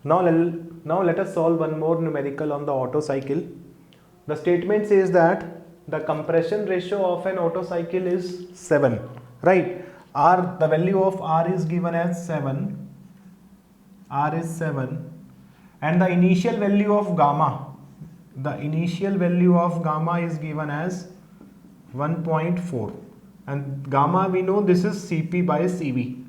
Now let us solve one more numerical on the Otto cycle. The statement says that the compression ratio of an Otto cycle is 7, right? R, the value of R is given as 7. R is 7, and the initial value of gamma, is given as 1.4, and gamma we know this is Cp by Cv.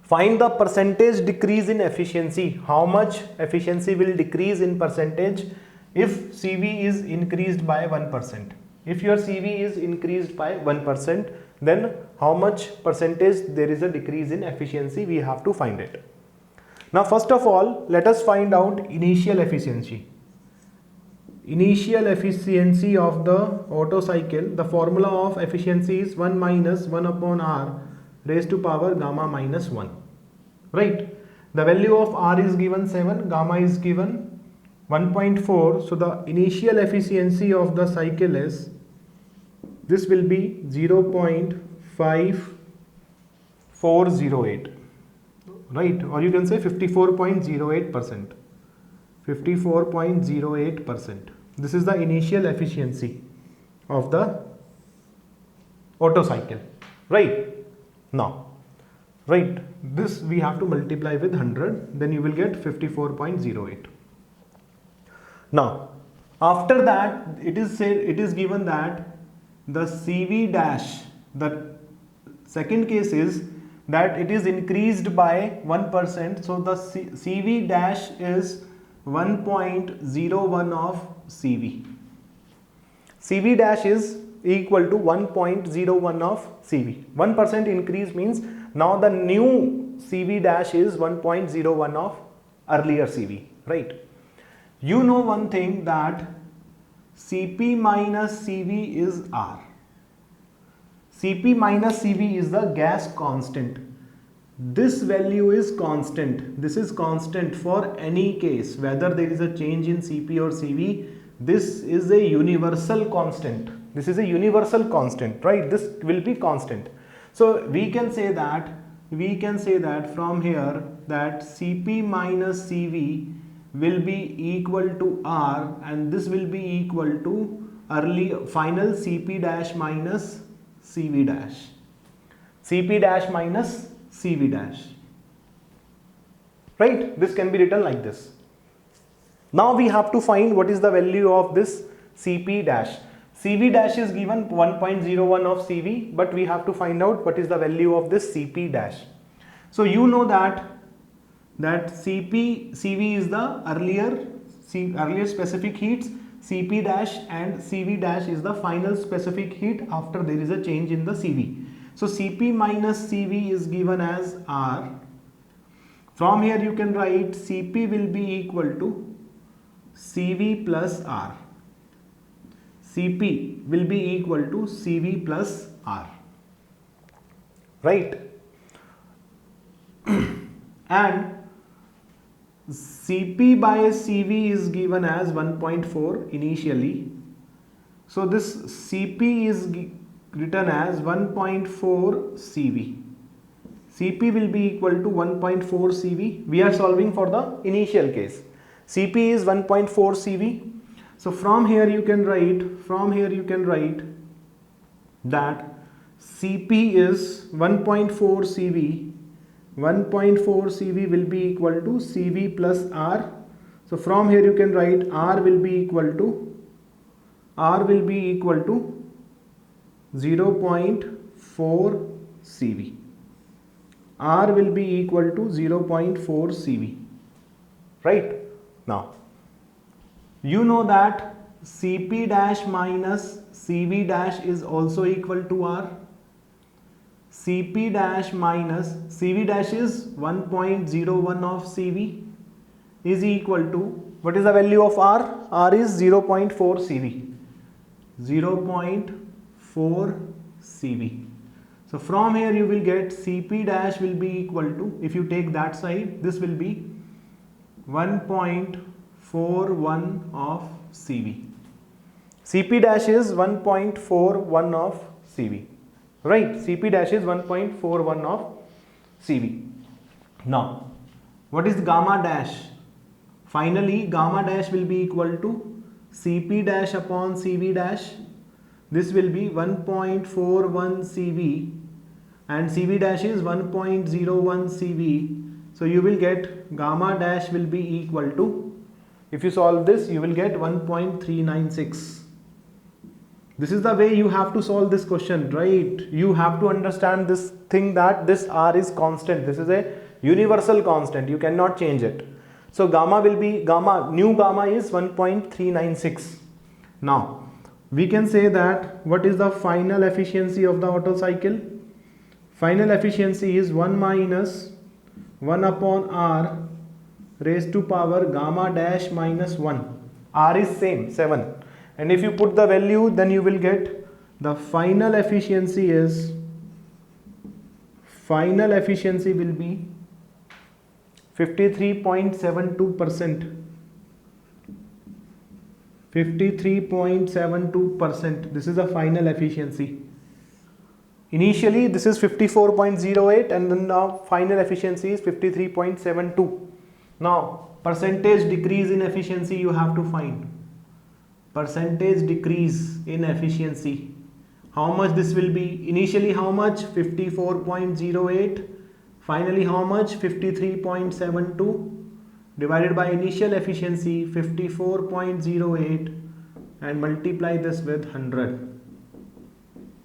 Find the percentage decrease in efficiency. How much efficiency will decrease in percentage if Cv is increased by 1%? If your Cv is increased by 1%, then how much percentage there is a decrease in efficiency? We have to find it. Now first of all, let us find out initial efficiency. Initial efficiency of the Otto cycle, the formula of efficiency is 1 minus 1 upon R raised to power gamma minus 1, right? The value of R is given 7, gamma is given 1.4, so the initial efficiency of the cycle is, this will be 0.5408, right? Or you can say 54.08%. 54.08%. This is the initial efficiency of the Otto cycle, right? Now, right, this we have to multiply with 100, then you will get 54.08. Now, after that, it is given that the Cv dash, the second case is that it is increased by 1%, so the Cv dash is 1.01 of Cv. Cv dash is equal to 1.01 of Cv. 1% increase means now the new Cv dash is 1.01 of earlier Cv, right? You know one thing, that Cp minus Cv is R. Cp minus Cv is the gas constant. This value is constant. This is constant for any case, whether there is a change in Cp or Cv. This is a universal constant. This is a universal constant, right? This will be constant. So we can say that from here that Cp minus Cv will be equal to R, and this will be equal to final Cp dash minus Cv dash. Cp dash minus Cv dash, right? This can be written like this. Now we have to find what is the value of this Cp dash. Cv dash is given 1.01 of Cv, but we have to find out what is the value of this Cp dash. So you know that Cv is the earlier specific heats, Cp dash and Cv dash is the final specific heat after there is a change in the Cv. So Cp minus Cv is given as R. From here you can write Cp will be equal to Cv plus R. Cp will be equal to Cv plus R, right? And Cp by Cv is given as 1.4 initially. So this Cp is written as 1.4 Cv. Cp will be equal to 1.4 Cv. We are solving for the initial case. Cp is 1.4 Cv. So from here you can write that Cp is 1.4 Cv. 1.4 Cv will be equal to Cv plus R. So from here you can write R will be equal to 0.4 Cv. R will be equal to 0.4 Cv, right? Now you know that Cp dash minus Cv dash is also equal to R. Cp dash minus Cv dash is 1.01 of Cv is equal to, what is the value of R? R is 0.4 Cv. 0.4 Cv. So from here you will get Cp dash will be equal to, if you take that side, this will be 1.41 of Cv. Cp dash is 1.41 of Cv, right? Cp dash is 1.41 of Cv. Now What is gamma dash? Finally, gamma dash will be equal to Cp dash upon Cv dash. This will be 1.41 Cv and Cv dash is 1.01 Cv. So you will get gamma dash will be equal to, if you solve this, you will get 1.396. This is the way you have to solve this question, right? You have to understand this thing that this R is constant. This is a universal constant. You cannot change it. So gamma will be, new gamma is 1.396. Now, we can say that what is the final efficiency of the Otto cycle? Final efficiency is 1 minus 1 upon R raised to power gamma dash minus 1. R is same, 7. And if you put the value, then you will get the final efficiency will be 53.72%. 53.72%. This is the final efficiency. Initially, this is 54.08 and then the final efficiency is 53.72. Now, percentage decrease in efficiency you have to find. Percentage decrease in efficiency. How much this will be? Initially how much? 54.08. Finally how much? 53.72 divided by initial efficiency 54.08 and multiply this with 100.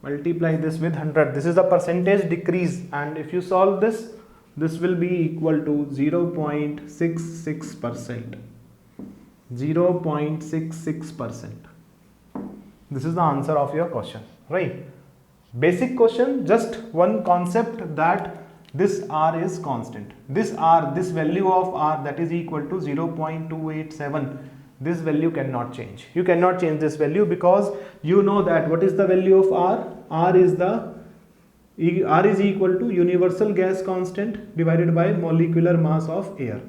Multiply this with 100. This is the percentage decrease, and if you solve this, this will be equal to 0.66%. 0.66%. This is the answer of your question, right? Basic question, just one concept that this R is constant. This R, this value of R, that is equal to 0.287. This value cannot change. You cannot change this value because you know that what is the value of R? R is equal to universal gas constant divided by molecular mass of air.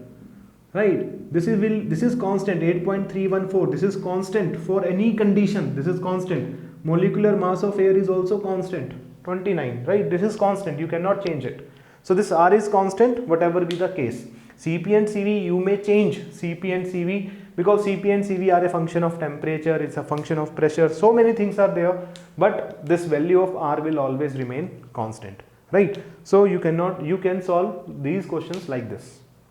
Right, this is constant 8.314. This is constant for any condition. This is constant. Molecular mass of air is also constant 29. Right, this is constant. You cannot change it. So this R is constant whatever be the case. Cp and Cv you may change Cp and Cv because Cp and Cv are a function of temperature. It's a function of pressure. So many things are there, but this value of R will always remain constant. Right. So you can solve these questions like this.